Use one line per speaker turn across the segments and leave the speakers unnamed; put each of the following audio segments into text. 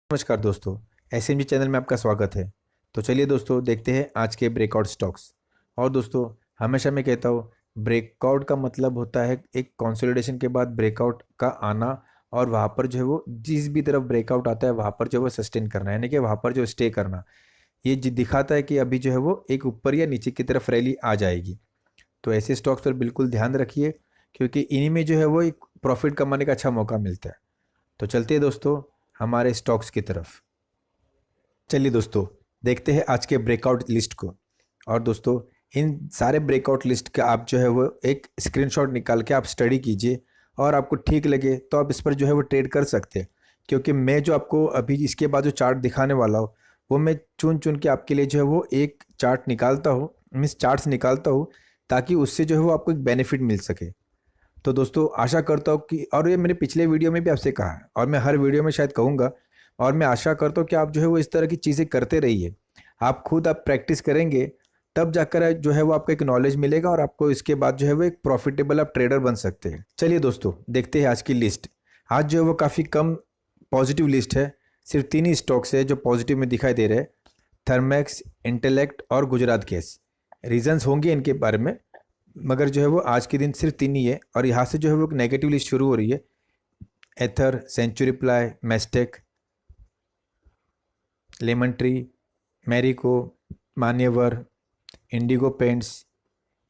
नमस्कार दोस्तों, SMG channel में आपका स्वागत है। तो चलिए दोस्तों, देखते हैं आज के ब्रेकआउट स्टॉक्स। और दोस्तों, हमेशा मैं कहता हूँ, ब्रेकआउट का मतलब होता है एक कंसोलिडेशन के बाद ब्रेकआउट का आना, और वहाँ पर जो है वो जिस भी तरफ ब्रेकआउट आता है वहाँ पर जो है वो सस्टेन करना, यानी कि वहाँ पर जो स्टे करना। ये दिखाता है कि अभी जो है वो एक ऊपर या नीचे की तरफ रैली आ जाएगी। तो ऐसे स्टॉक्स पर बिल्कुल ध्यान रखिए, क्योंकि इन्हीं में जो है वो एक प्रॉफिट कमाने का अच्छा मौका मिलता है। तो चलते हैं दोस्तों हमारे स्टॉक्स की तरफ। चलिए दोस्तों, देखते हैं आज के ब्रेकआउट लिस्ट को। और दोस्तों, इन सारे ब्रेकआउट लिस्ट का आप जो है वो एक स्क्रीनशॉट निकाल के आप स्टडी कीजिए, और आपको ठीक लगे तो आप इस पर जो है वो ट्रेड कर सकते हैं। क्योंकि मैं जो आपको अभी इसके बाद जो चार्ट दिखाने वाला हूँ, वो मैं चुन चुन के आपके लिए जो है वो एक चार्ट निकालता हूँ, मीन्स चार्ट्स निकालता हूँ, ताकि उससे जो है वो आपको एक बेनिफिट मिल सके। तो दोस्तों, आशा करता हूँ कि, और ये मैंने पिछले वीडियो में भी आपसे कहा है और मैं हर वीडियो में शायद कहूँगा, और मैं आशा करता हूँ कि आप जो है वो इस तरह की चीज़ें करते रहिए। आप प्रैक्टिस करेंगे, तब जाकर जो है वो आपको एक नॉलेज मिलेगा, और आपको इसके बाद जो है वो एक प्रॉफिटेबल आप ट्रेडर बन सकते हैं। चलिए दोस्तों, देखते हैं आज की लिस्ट। आज जो है वो काफ़ी कम पॉजिटिव लिस्ट है। सिर्फ तीन ही स्टॉक्स है जो पॉजिटिव में दिखाई दे रहे हैं: थर्मैक्स, इंटेलेक्ट और गुजरात गैस। रीजंस होंगे इनके बारे में, मगर जो है वो आज के दिन सिर्फ तीन ही है, और यहाँ से जो है वो एक नेगेटिव लिस्ट शुरू हो रही है: Ather, Century Ply, Mastek, Lemon Tree, Marico, Manyavar, Indigo Paints,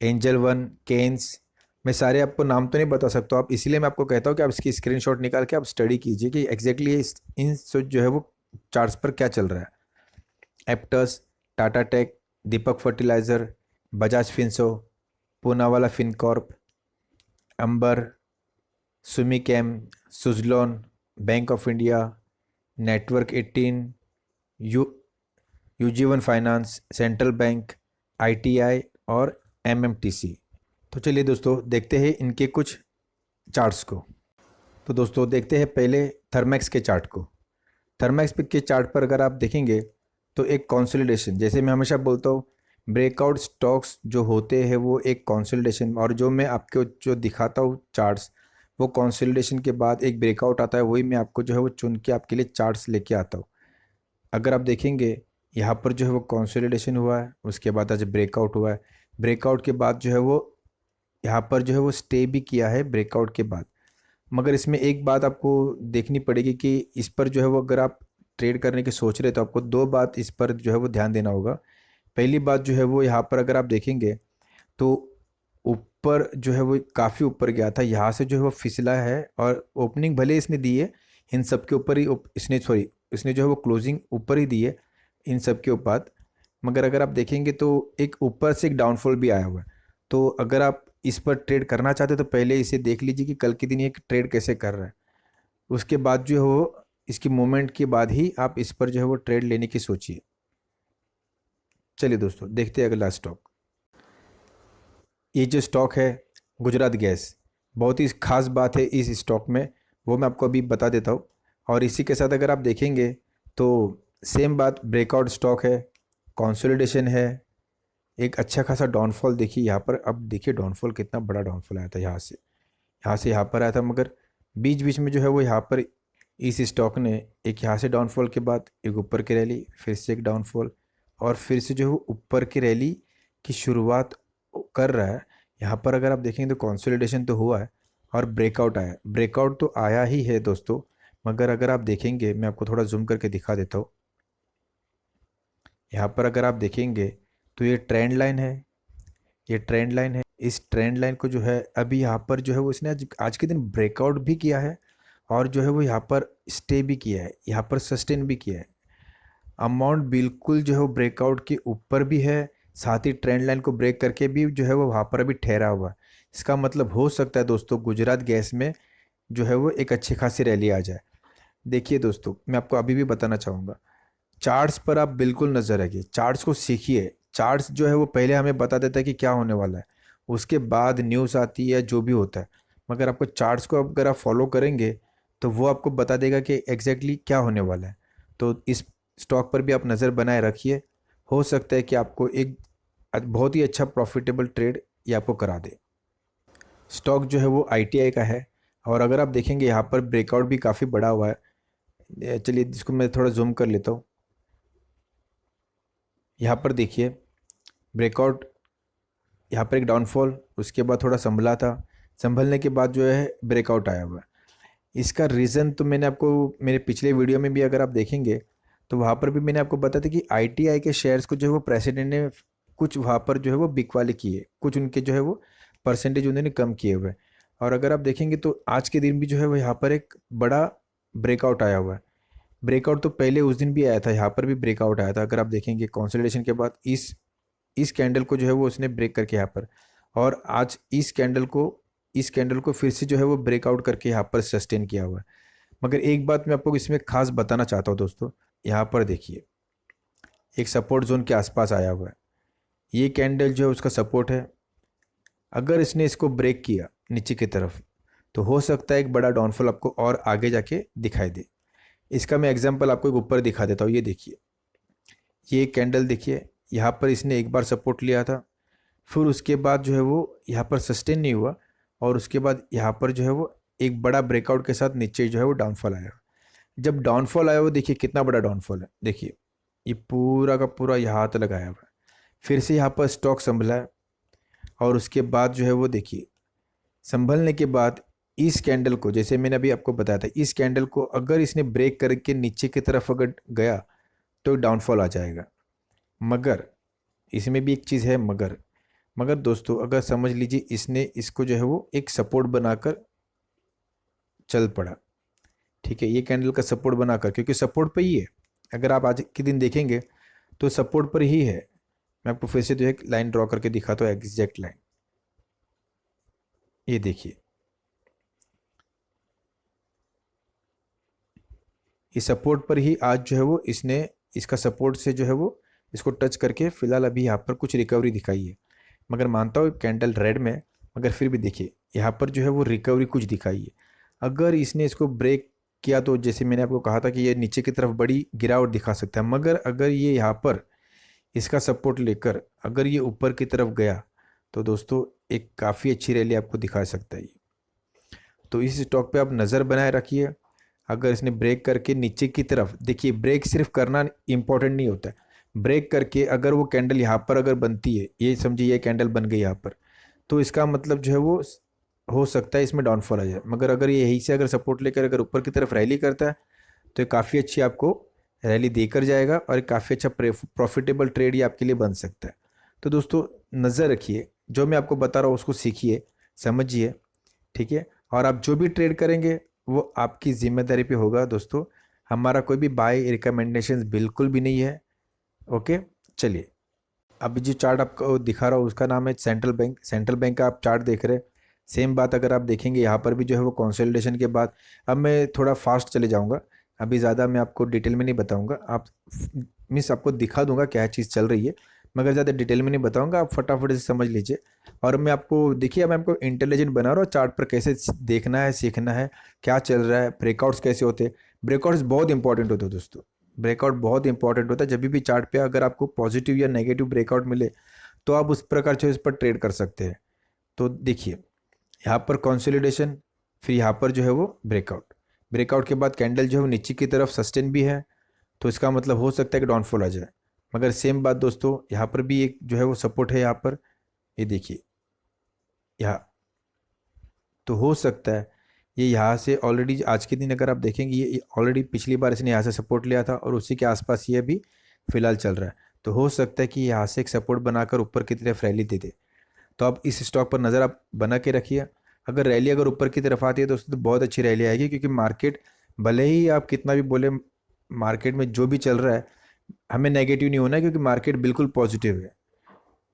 Angel One, Kaynes. मैं सारे आपको नाम तो नहीं बता सकता, आप इसलिए मैं आपको कहता हूँ कि आप इसकी स्क्रीनशॉट निकाल के आप स्टडी कीजिए कि एग्जैक्टली इन जो है वो चार्ट्स पर क्या चल रहा है। Aptus, Tata Tech, Deepak Fertiliser, Bajaj Finserv, Poonawalla Fincorp, Amber, Sumichem, Suzlon, Bank of India, Network 18, यू Ujjivan Finance, Central Bank, ITI और एमएमटीसी। तो चलिए दोस्तों, देखते हैं इनके कुछ चार्ट्स को। तो दोस्तों, देखते हैं पहले थर्मैक्स के चार्ट को। थर्मैक्स के चार्ट पर अगर आप देखेंगे तो एक कंसोलिडेशन, जैसे मैं हमेशा बोलता हूँ, ब्रेकआउट स्टॉक्स जो होते हैं वो एक कंसोलिडेशन, और जो मैं आपको जो दिखाता हूँ चार्ट्स, वो कंसोलिडेशन के बाद एक ब्रेकआउट आता है, वही मैं आपको जो है वो चुन के आपके लिए चार्ट्स लेके आता हूँ। अगर आप देखेंगे, यहाँ पर जो है वो कंसोलिडेशन हुआ है, उसके बाद आज ब्रेकआउट हुआ है। ब्रेकआउट के बाद जो है वो यहाँ पर जो है वो स्टे भी किया है ब्रेकआउट के बाद। मगर इसमें एक बात आपको देखनी पड़ेगी कि इस पर जो है वो अगर आप ट्रेड करने की सोच रहे, तो आपको दो बात इस पर जो है वो ध्यान देना होगा। पहली बात जो है वो, यहाँ पर अगर आप देखेंगे तो ऊपर जो है वो काफ़ी ऊपर गया था, यहाँ से जो है वो फिसला है, और ओपनिंग भले इसने दी है इन सब के ऊपर ही, इसने जो है वो क्लोजिंग ऊपर ही दी है इन सब के ऊपर। मगर अगर आप देखेंगे तो एक ऊपर से एक डाउनफॉल भी आया हुआ है। तो अगर आप इस पर ट्रेड करना चाहते हो तो पहले इसे देख लीजिए कि कल के दिन ये ट्रेड कैसे कर रहा है। उसके बाद जो है वो इसकी मूवमेंट के बाद ही आप इस पर जो है वो ट्रेड लेने की सोचिए। चलिए दोस्तों, देखते हैं अगला स्टॉक। ये जो स्टॉक है गुजरात गैस, बहुत ही खास बात है इस स्टॉक में, वो मैं आपको अभी बता देता हूँ। और इसी के साथ अगर आप देखेंगे तो सेम बात, ब्रेकआउट स्टॉक है, कंसोलिडेशन है, एक अच्छा खासा डाउनफॉल देखिए यहाँ पर। अब देखिए डाउनफॉल, कितना बड़ा डाउनफॉल आया था, यहाँ से यहाँ पर आया था, मगर बीच बीच में जो है वो यहाँ पर इस स्टॉक ने एक यहाँ से डाउनफॉल के बाद एक ऊपर की रैली, फिर से एक डाउनफॉल, और फिर से जो है वो ऊपर की रैली की शुरुआत कर रहा है। यहाँ पर अगर आप देखेंगे तो कंसोलिडेशन तो हुआ है और ब्रेकआउट आया, ब्रेकआउट तो आया ही है दोस्तों। मगर अगर आप देखेंगे, मैं आपको थोड़ा जूम करके दिखा देता हूँ। यहाँ पर अगर आप देखेंगे तो ये ट्रेंड लाइन है, ये ट्रेंड लाइन है। इस ट्रेंड लाइन को जो है अभी यहाँ पर जो है वो इसने आज के दिन ब्रेकआउट भी किया है, और जो है वो यहाँ पर स्टे भी किया है, यहाँ पर सस्टेन भी किया है। अमाउंट बिल्कुल जो है वो ब्रेकआउट के ऊपर भी है, साथ ही ट्रेंड लाइन को ब्रेक करके भी जो है वो वहाँ पर अभी ठहरा हुआ है। इसका मतलब हो सकता है दोस्तों, गुजरात गैस में जो है वो एक अच्छी खासी रैली आ जाए। देखिए दोस्तों, मैं आपको अभी भी बताना चाहूँगा, चार्ट्स पर आप बिल्कुल नज़र रखिए, चार्ट्स को सीखिए। चार्ट्स जो है वो पहले हमें बता देता है कि क्या होने वाला है, उसके बाद न्यूज़ आती है जो भी होता है। मगर आपको चार्ट्स को अगर आप फॉलो करेंगे तो वो आपको बता देगा कि एग्जैक्टली क्या होने वाला है। तो इस स्टॉक पर भी आप नज़र बनाए रखिए, हो सकता है कि आपको एक बहुत ही अच्छा प्रॉफिटेबल ट्रेड ये आपको करा दे। स्टॉक जो है वो आईटीआई का है, और अगर आप देखेंगे यहाँ पर ब्रेकआउट भी काफ़ी बड़ा हुआ है। चलिए इसको मैं थोड़ा जूम कर लेता हूँ। यहाँ पर देखिए ब्रेकआउट, यहाँ पर एक डाउनफॉल, उसके बाद थोड़ा संभला था, संभलने के बाद जो है ब्रेकआउट आया हुआ है। इसका रीज़न तो मैंने आपको मेरे पिछले वीडियो में भी अगर आप देखेंगे तो वहाँ पर भी मैंने आपको बताया था कि आईटीआई के शेयर्स को जो है वो प्रेसिडेंट ने कुछ वहाँ पर जो है वो बिकवाली किए, कुछ उनके जो है वो परसेंटेज उन्होंने कम किए हुए हैं। और अगर आप देखेंगे तो आज के दिन भी जो है वो यहाँ पर एक बड़ा ब्रेकआउट आया हुआ है। ब्रेकआउट तो पहले उस दिन भी आया था, यहाँ पर भी ब्रेकआउट आया था। अगर आप देखेंगे कंसोलिडेशन के बाद इस कैंडल को जो है वो उसने ब्रेक करके यहाँ पर, और आज इस कैंडल को फिर से जो है वो ब्रेकआउट करके यहाँ पर सस्टेन किया हुआ है। मगर एक बात मैं आपको इसमें खास बताना चाहता हूँ दोस्तों, यहाँ पर देखिए एक सपोर्ट जोन के आसपास आया हुआ है। ये कैंडल जो है उसका सपोर्ट है। अगर इसने इसको ब्रेक किया नीचे की तरफ तो हो सकता है एक बड़ा डाउनफॉल आपको और आगे जाके दिखाई दे। इसका मैं एग्जांपल आपको एक ऊपर दिखा देता हूँ। ये देखिए, ये कैंडल देखिए, यहाँ पर इसने एक बार सपोर्ट लिया था, फिर उसके बाद जो है वो यहाँ पर सस्टेन नहीं हुआ, और उसके बाद यहाँ पर जो है वो एक बड़ा ब्रेकआउट के साथ नीचे जो है वो डाउनफॉल आया। जब डाउनफॉल आया वो देखिए कितना बड़ा डाउनफॉल है, देखिए ये पूरा का पूरा यहाँ तक लगाया हुआ है। फिर से यहाँ पर स्टॉक संभला है, और उसके बाद जो है वो देखिए संभलने के बाद इस कैंडल को, जैसे मैंने अभी आपको बताया था, इस कैंडल को अगर इसने ब्रेक करके नीचे की तरफ अगर गया तो डाउनफॉल आ जाएगा। मगर इसमें भी एक चीज़ है, मगर दोस्तों अगर समझ लीजिए इसने इसको जो है वो एक सपोर्ट बनाकर चल पड़ा, ठीक है, ये कैंडल का सपोर्ट बनाकर, क्योंकि सपोर्ट पे ही है। अगर आप आज के दिन देखेंगे तो सपोर्ट पर ही है। मैं आपको फिर से जो है एक लाइन ड्रॉ करके दिखाता हूँ, एग्जैक्ट लाइन। ये देखिए, इस सपोर्ट पर ही आज जो है वो इसने इसका सपोर्ट से जो है वो इसको टच करके फिलहाल अभी यहाँ पर कुछ रिकवरी दिखाई है। मगर मानता हूँ कैंडल रेड में, मगर फिर भी देखिए यहाँ पर जो है वो रिकवरी कुछ दिखाई है। अगर इसने इसको ब्रेक किया तो जैसे मैंने आपको कहा था कि ये नीचे की तरफ बड़ी गिरावट दिखा सकता है। मगर अगर ये यहाँ पर इसका सपोर्ट लेकर अगर ये ऊपर की तरफ गया तो दोस्तों एक काफ़ी अच्छी रैली आपको दिखा सकता है ये। तो इस स्टॉक पे आप नज़र बनाए रखिए। अगर इसने ब्रेक करके नीचे की तरफ, देखिए ब्रेक सिर्फ करना इम्पोर्टेंट नहीं होता है, ब्रेक करके अगर वो कैंडल यहाँ पर अगर बनती है, ये समझिए ये कैंडल बन गई यहाँ पर, तो इसका मतलब जो है वो हो सकता है इसमें डाउनफॉल आ जाए। मगर अगर ये यहीं से अगर सपोर्ट लेकर अगर ऊपर की तरफ रैली करता है तो ये काफ़ी अच्छी आपको रैली देकर जाएगा, और एक काफ़ी अच्छा प्रॉफिटेबल ट्रेड ये आपके लिए बन सकता है। तो दोस्तों नज़र रखिए, जो मैं आपको बता रहा हूँ उसको सीखिए, समझिए, ठीक है। और आप जो भी ट्रेड करेंगे वो आपकी जिम्मेदारी पे होगा दोस्तों। हमारा कोई भी बाय रिकमेंडेशंस बिल्कुल भी नहीं है। ओके, चलिए अभी जो चार्ट आपको दिखा रहा हूँ उसका नाम है सेंट्रल बैंक का आप चार्ट देख रहे हैं। सेम बात अगर आप देखेंगे यहाँ पर भी जो है वो कंसोलिडेशन के बाद, अब मैं थोड़ा फास्ट चले जाऊँगा, अभी ज़्यादा मैं आपको डिटेल में नहीं बताऊँगा। आप मीन्स आपको दिखा दूंगा क्या चीज़ चल रही है, मगर ज़्यादा डिटेल में नहीं बताऊँगा, आप फटाफट से समझ लीजिए। और मैं आपको देखिए, मैं आपको इंटेलिजेंट बना रहा हूँ, चार्ट पर कैसे देखना है, सीखना है, क्या चल रहा है, ब्रेकआउट्स कैसे होते हैं। ब्रेकआउट्स बहुत इंपॉर्टेंट होते हैं दोस्तों, ब्रेकआउट बहुत इंपॉर्टेंट होता है। जब भी चार्ट पे अगर आपको पॉजिटिव या नेगेटिव ब्रेकआउट मिले तो आप उस प्रकार से इस पर ट्रेड कर सकते हैं। तो देखिए यहाँ पर कंसोलिडेशन, फिर यहाँ पर जो है वो ब्रेकआउट के बाद कैंडल जो है वो नीचे की तरफ सस्टेन भी है, तो इसका मतलब हो सकता है कि डाउनफॉल आ जाए। मगर सेम बात दोस्तों यहाँ पर भी एक जो है वो सपोर्ट है यहाँ पर, ये देखिए यहाँ, तो हो सकता है ये यहाँ से ऑलरेडी आज के दिन अगर आप देखेंगे ये ऑलरेडी पिछली बार इसने यहाँ से सपोर्ट लिया था और उसी के आसपास ये भी फिलहाल चल रहा है। तो हो सकता है कि यहाँ से एक सपोर्ट बनाकर ऊपर की तरफ रैली दे दे। तो आप इस स्टॉक पर नज़र आप बना के रखिए। अगर रैली अगर ऊपर की तरफ आती है दोस्तों तो बहुत अच्छी रैली आएगी, क्योंकि मार्केट भले ही आप कितना भी बोले, मार्केट में जो भी चल रहा है हमें नेगेटिव नहीं होना है, क्योंकि मार्केट बिल्कुल पॉजिटिव है।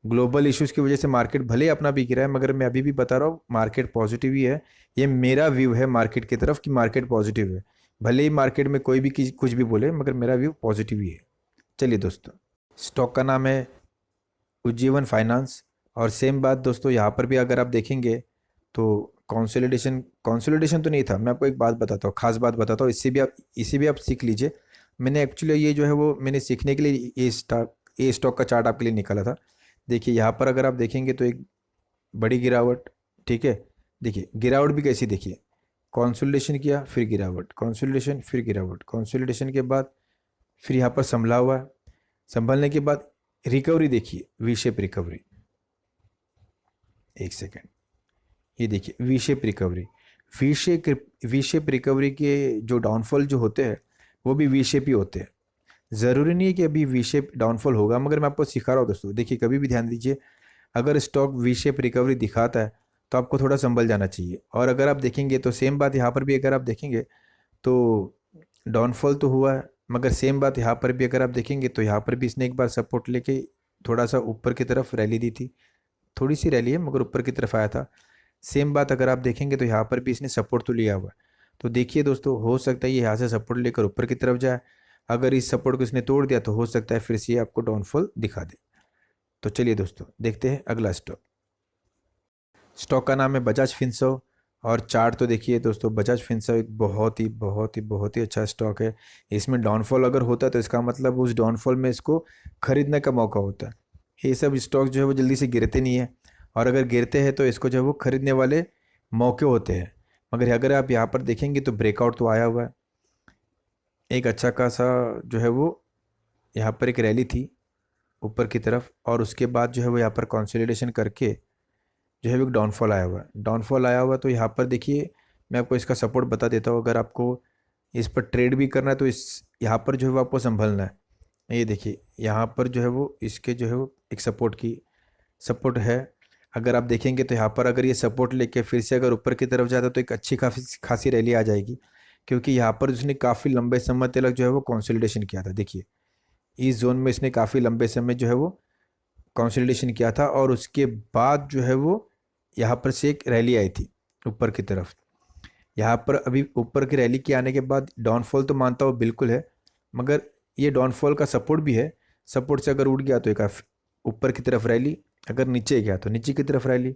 ग्लोबल इश्यूज़ की वजह से मार्केट भले ही अपना बिक रहा है, मगर मैं अभी भी बता रहा हूँ मार्केट पॉजिटिव ही है। ये मेरा व्यू है मार्केट की तरफ कि मार्केट पॉजिटिव है। भले ही मार्केट में कोई भी कुछ भी बोले, मगर मेरा व्यू पॉजिटिव ही है। चलिए दोस्तों, स्टॉक का नाम है उज्जीवन फाइनेंस। और सेम बात दोस्तों यहाँ पर भी अगर आप देखेंगे तो कंसोलिडेशन तो नहीं था। मैं आपको एक बात बताता हूँ, खास बात बताता हूँ, इसे भी आप सीख लीजिए। मैंने एक्चुअली ये जो है वो मैंने सीखने के लिए ये स्टॉक का चार्ट आपके लिए निकाला था। देखिए यहाँ पर अगर आप देखेंगे तो एक बड़ी गिरावट, ठीक है, देखिए गिरावट भी कैसी, देखिए कंसोलिडेशन किया, फिर गिरावट, कंसोलिडेशन, फिर गिरावट, कंसोलिडेशन के बाद फिर यहाँ पर संभला हुआ है, संभलने के बाद रिकवरी देखिए, वी शेप रिकवरी। एक सेकेंड, ये देखिए V shape recovery. V shape recovery के जो डाउनफॉल जो होते हैं वो भी वी शेप ही होते हैं। ज़रूरी नहीं है कि अभी वी शेप डाउनफॉल होगा, मगर मैं आपको सिखा रहा हूँ दोस्तों। देखिए कभी भी ध्यान दीजिए, अगर स्टॉक वी शेप रिकवरी दिखाता है तो आपको थोड़ा संभल जाना चाहिए। और अगर आप देखेंगे तो सेम बात यहाँ पर भी, अगर आप देखेंगे तो डाउनफॉल तो हुआ है, मगर सेम बात यहाँ पर भी अगर आप देखेंगे तो यहाँ पर भी इसने एक बार सपोर्ट लेके थोड़ा सा ऊपर की तरफ रैली दी थी, थोड़ी सी रैली है मगर ऊपर की तरफ आया था। सेम बात अगर आप देखेंगे तो यहाँ पर भी इसने सपोर्ट तो लिया हुआ है। तो देखिए दोस्तों, हो सकता है ये यहाँ से सपोर्ट लेकर ऊपर की तरफ जाए। अगर इस सपोर्ट को इसने तोड़ दिया तो हो सकता है फिर से ये आपको डाउनफॉल दिखा दे। तो चलिए दोस्तों देखते हैं अगला स्टॉक। स्टॉक का नाम है बजाज फिनसर्व। और चार्ट तो देखिए दोस्तों, बजाज फिनसर्व एक बहुत ही अच्छा स्टॉक है। इसमें डाउनफॉल अगर होता है तो इसका मतलब उस डाउनफॉल में इसको खरीदने का मौका होता है। ये सब स्टॉक जो है वो जल्दी से गिरते नहीं है, और अगर गिरते हैं तो इसको जो है वो खरीदने वाले मौके होते हैं। मगर अगर आप यहाँ पर देखेंगे तो ब्रेकआउट तो आया हुआ है, एक अच्छा खासा जो है वो यहाँ पर एक रैली थी ऊपर की तरफ, और उसके बाद जो है वो यहाँ पर कंसोलिडेशन करके जो है वो एक डाउनफॉल आया हुआ है। डाउनफॉल आया हुआ है तो यहाँ पर देखिए, मैं आपको इसका सपोर्ट बता देता हूँ। अगर आपको इस पर ट्रेड भी करना है तो इस यहाँ पर जो है वो आपको संभलना है। ये देखिए यहाँ पर जो है वो इसके जो है वो एक सपोर्ट है। अगर आप देखेंगे तो यहाँ पर अगर ये सपोर्ट लेके फिर से अगर ऊपर की तरफ जाता तो एक अच्छी खासी रैली आ जाएगी, क्योंकि यहाँ पर उसने काफ़ी लंबे समय तक जो है वो कंसोलिडेशन किया था। देखिए इस जोन में इसने काफ़ी लंबे समय जो है वो कंसोलिडेशन किया था, और उसके बाद जो है वो यहाँ पर से एक रैली आई थी ऊपर की तरफ। यहाँ पर अभी ऊपर की रैली के आने के बाद डाउनफॉल तो मानता हूँ बिल्कुल है, मगर ये डाउनफॉल का सपोर्ट भी है। सपोर्ट से अगर उठ गया तो एक ऊपर की तरफ रैली, अगर नीचे गया तो नीचे की तरफ रैली।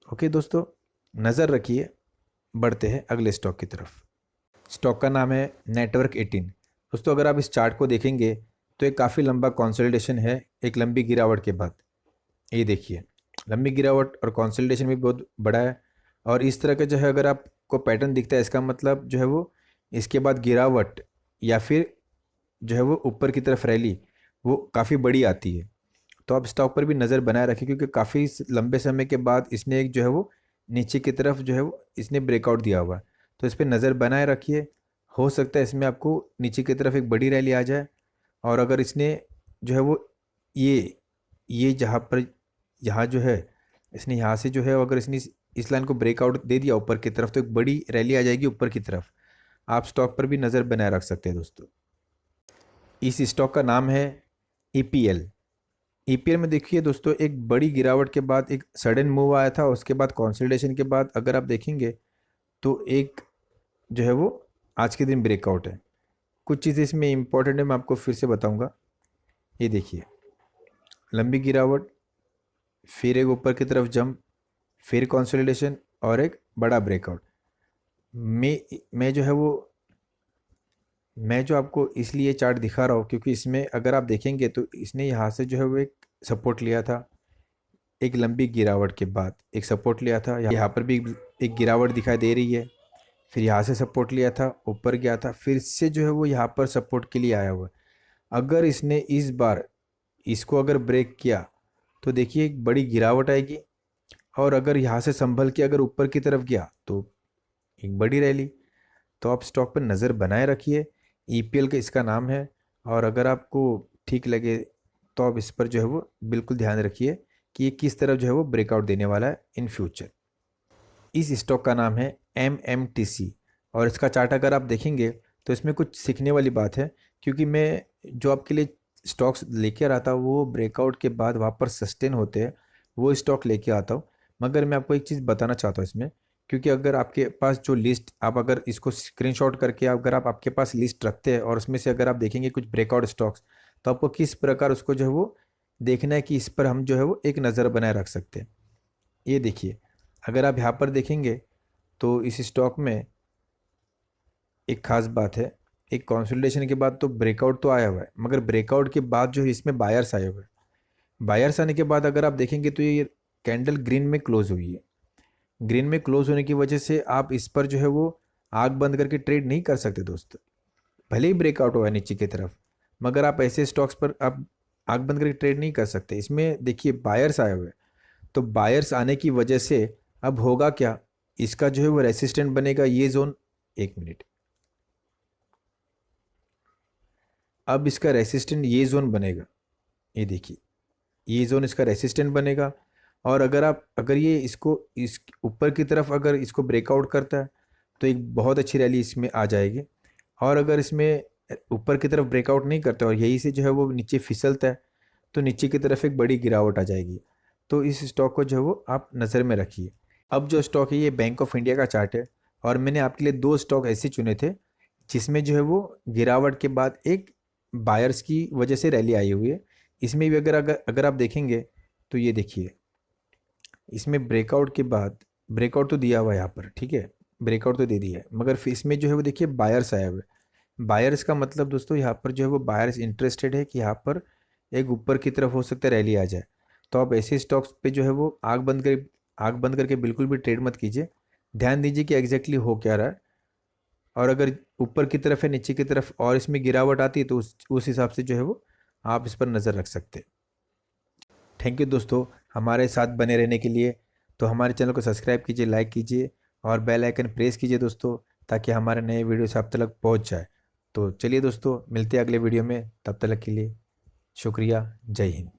ओके दोस्तों, नज़र रखिए। बढ़ते हैं अगले स्टॉक की तरफ। स्टॉक का नाम है नेटवर्क 18। दोस्तों अगर आप इस चार्ट को देखेंगे तो एक काफ़ी लंबा कंसोलिडेशन है एक लंबी गिरावट के बाद। ये देखिए लंबी गिरावट और कंसोलिडेशन भी बहुत बड़ा है, और इस तरह का जो है अगर आपको पैटर्न दिखता है इसका मतलब जो है वो इसके बाद गिरावट या फिर जो है वो ऊपर की तरफ रैली वो काफ़ी बड़ी आती है। तो आप स्टॉक पर भी नज़र बनाए रखें, क्योंकि काफ़ी लंबे समय के बाद इसने एक जो है वो नीचे की तरफ जो है वो इसने ब्रेकआउट दिया हुआ है। तो इस पर नज़र बनाए रखिए, हो सकता है इसमें आपको नीचे की तरफ एक बड़ी रैली आ जाए। और अगर इसने जो है वो ये यहाँ जो है इसने यहाँ से जो है अगर इसने इस लाइन को ब्रेकआउट दे दिया ऊपर की तरफ तो एक बड़ी रैली आ जाएगी ऊपर की तरफ। आप स्टॉक पर भी नज़र बनाए रख सकते हैं दोस्तों। इस स्टॉक का नाम है ईपीएल। ईपीएल में देखिए दोस्तों, एक बड़ी गिरावट के बाद एक सडन मूव आया था, उसके बाद कंसोलिडेशन के बाद अगर आप देखेंगे तो एक जो है वो आज के दिन ब्रेकआउट है। कुछ चीज़ें इसमें इंपॉर्टेंट है, मैं आपको फिर से बताऊंगा। ये देखिए लंबी गिरावट, फिर एक ऊपर की तरफ जंप, फिर कंसोलिडेशन और एक बड़ा ब्रेकआउट। मैं जो है वो मैं जो आपको इसलिए चार्ट दिखा रहा हूँ क्योंकि इसमें अगर आप देखेंगे तो इसने यहाँ से जो है वो एक सपोर्ट लिया था, एक लंबी गिरावट के बाद एक सपोर्ट लिया था। यहाँ पर भी एक गिरावट दिखाई दे रही है, फिर यहाँ से सपोर्ट लिया था, ऊपर गया था, फिर से जो है वो यहाँ पर सपोर्ट के लिए आया हुआ है। अगर इसने इस बार इसको अगर ब्रेक किया तो देखिए एक बड़ी गिरावट आएगी, और अगर यहाँ से संभल के अगर ऊपर की तरफ गया तो एक बड़ी रैली। तो आप स्टॉक पर नज़र बनाए रखिए। ईपीएल का इसका नाम है, और अगर आपको ठीक लगे तो आप इस पर जो है वो बिल्कुल ध्यान रखिए कि ये किस तरफ जो है वो ब्रेकआउट देने वाला है इन फ्यूचर। इस स्टॉक का नाम है एमएमटीसी, और इसका चार्ट अगर आप देखेंगे तो इसमें कुछ सीखने वाली बात है, क्योंकि मैं जो आपके लिए स्टॉक्स लेकर आता हूँ वो ब्रेकआउट के बाद वहाँ पर सस्टेन होते हैं, वो स्टॉक लेके आता हूँ। मगर मैं आपको एक चीज़ बताना चाहता हूँ इसमें, क्योंकि अगर आपके पास जो लिस्ट आप अगर इसको स्क्रीनशॉट करके अगर आप आपके पास लिस्ट रखते हैं और उसमें से अगर आप देखेंगे कुछ ब्रेकआउट स्टॉक्स, तो आपको किस प्रकार उसको जो है वो देखना है कि इस पर हम जो है वो एक नज़र बनाए रख सकते हैं। ये देखिए अगर आप यहाँ पर देखेंगे तो इस स्टॉक में एक खास बात है, एक कंसोलिडेशन के बाद तो ब्रेकआउट तो आया हुआ है, मगर ब्रेकआउट के बाद जो है इसमें बायर्स आए हुए हैं। बायर्स आने के बाद अगर आप देखेंगे तो ये कैंडल ग्रीन में क्लोज हुई है। ग्रीन में क्लोज होने की वजह से आप इस पर जो है वो आग बंद करके ट्रेड नहीं कर सकते दोस्त। भले ही ब्रेकआउट हुआ है नीचे की तरफ, मगर आप ऐसे स्टॉक्स पर आप आग बंद करके ट्रेड नहीं कर सकते। इसमें देखिए बायर्स आए हुए हैं, तो बायर्स आने की वजह से अब होगा क्या, इसका जो है वो रेसिस्टेंट बनेगा ये जोन। एक मिनट, अब इसका रेसिस्टेंट ये जोन बनेगा, ये देखिए ये जोन इसका रेसिस्टेंट बनेगा। और अगर ये इसको इस ऊपर की तरफ अगर इसको ब्रेकआउट करता है तो एक बहुत अच्छी रैली इसमें आ जाएगी। और अगर इसमें ऊपर की तरफ ब्रेकआउट नहीं करता और यहीं से जो है वो नीचे फिसलता है तो नीचे की तरफ एक बड़ी गिरावट आ जाएगी। तो इस स्टॉक को जो है वो आप नज़र में रखिए। अब जो स्टॉक है ये बैंक ऑफ इंडिया का चार्ट है, और मैंने आपके लिए दो स्टॉक ऐसे चुने थे जिसमें जो है वो गिरावट के बाद एक बायर्स की वजह से रैली आई हुई है। इसमें भी अगर आप देखेंगे तो ये देखिए, इसमें ब्रेकआउट के बाद ब्रेकआउट तो दिया हुआ है यहाँ पर, ठीक है, ब्रेकआउट तो दे दिया है, मगर फिर इसमें जो है वो देखिए बायर्स आए हुए। बायर्स का मतलब दोस्तों यहाँ पर जो है वो बायर्स इंटरेस्टेड है कि यहाँ पर एक ऊपर की तरफ हो सकता है रैली आ जाए। तो आप ऐसे स्टॉक्स पे जो है वो आग बंद करके बिल्कुल भी ट्रेड मत कीजिए। ध्यान दीजिए कि एग्जैक्टली हो क्या रहा है, और अगर ऊपर की तरफ है नीचे की तरफ और इसमें गिरावट आती है तो उस हिसाब से जो है वो आप इस पर नज़र रख सकते हैं। थैंक यू दोस्तों हमारे साथ बने रहने के लिए। तो हमारे चैनल को सब्सक्राइब कीजिए, लाइक कीजिए और बेल आइकन प्रेस कीजिए दोस्तों, ताकि हमारे नए वीडियोस आप तक पहुंच जाए। तो चलिए दोस्तों, मिलते हैं अगले वीडियो में, तब तक के लिए शुक्रिया, जय हिंद।